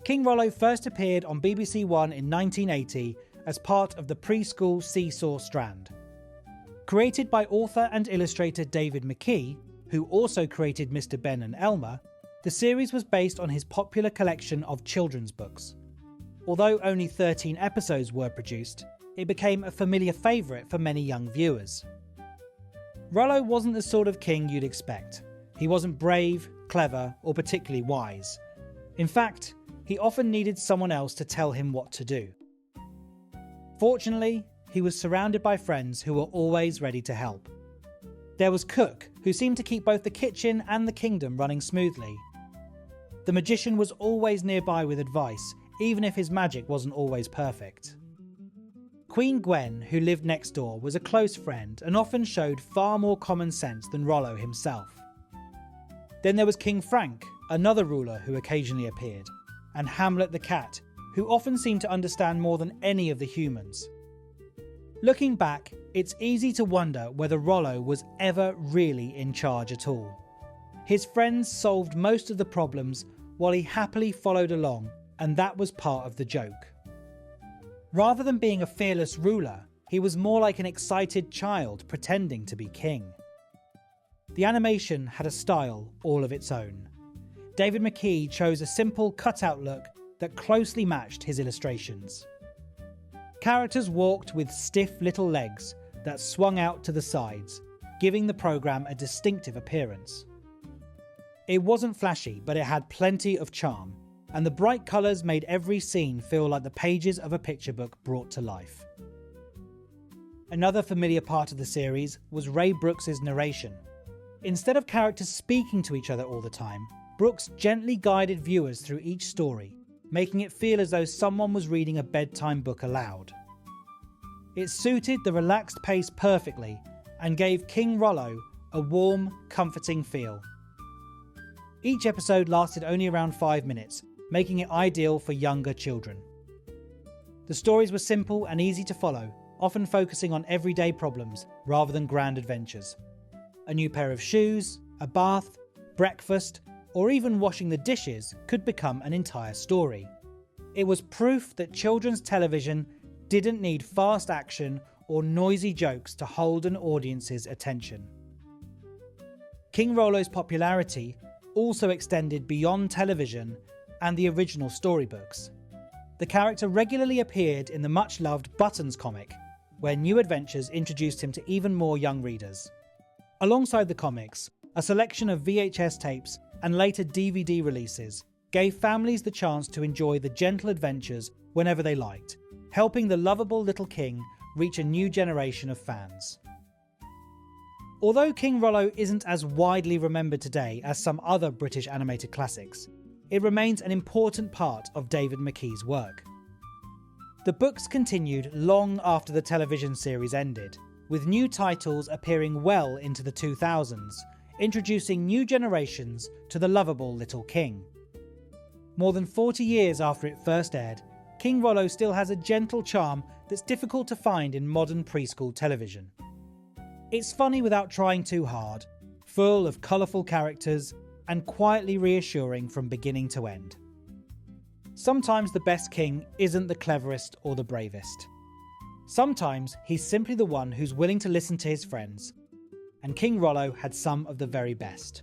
King Rollo first appeared on BBC One in 1980 as part of the preschool seesaw strand. Created by author and illustrator David McKee, who also created Mr. Benn and Elmer, the series was based on his popular collection of children's books. Although only 13 episodes were produced, it became a familiar favourite for many young viewers. Rollo wasn't the sort of king you'd expect. He wasn't brave, clever, or particularly wise. In fact, he often needed someone else to tell him what to do. Fortunately, he was surrounded by friends who were always ready to help. There was Cook, who seemed to keep both the kitchen and the kingdom running smoothly. The magician was always nearby with advice, even if his magic wasn't always perfect. Queen Gwen, who lived next door, was a close friend and often showed far more common sense than Rollo himself. Then there was King Frank, another ruler who occasionally appeared, and Hamlet the cat, who often seemed to understand more than any of the humans. Looking back, it's easy to wonder whether Rollo was ever really in charge at all. His friends solved most of the problems while he happily followed along, and that was part of the joke. Rather than being a fearless ruler, he was more like an excited child pretending to be king. The animation had a style all of its own. David McKee chose a simple cutout look that closely matched his illustrations. Characters walked with stiff little legs that swung out to the sides, giving the programme a distinctive appearance. It wasn't flashy, but it had plenty of charm, and the bright colours made every scene feel like the pages of a picture book brought to life. Another familiar part of the series was Ray Brooks's narration. Instead of characters speaking to each other all the time, Brooks gently guided viewers through each story, making it feel as though someone was reading a bedtime book aloud. It suited the relaxed pace perfectly and gave King Rollo a warm, comforting feel. Each episode lasted only around 5 minutes, making it ideal for younger children. The stories were simple and easy to follow, often focusing on everyday problems rather than grand adventures. A new pair of shoes, a bath, breakfast, or even washing the dishes could become an entire story. It was proof that children's television didn't need fast action or noisy jokes to hold an audience's attention. King Rollo's popularity also extended beyond television and the original storybooks. The character regularly appeared in the much-loved Buttons comic, where new adventures introduced him to even more young readers. Alongside the comics, a selection of VHS tapes and later DVD releases gave families the chance to enjoy the gentle adventures whenever they liked, helping the lovable little king reach a new generation of fans. Although King Rollo isn't as widely remembered today as some other British animated classics, it remains an important part of David McKee's work. The books continued long after the television series ended, with new titles appearing well into the 2000s, introducing new generations to the lovable little king. More than 40 years after it first aired, King Rollo still has a gentle charm that's difficult to find in modern preschool television. It's funny without trying too hard, full of colourful characters, and quietly reassuring from beginning to end. Sometimes the best king isn't the cleverest or the bravest. Sometimes he's simply the one who's willing to listen to his friends, and King Rollo had some of the very best.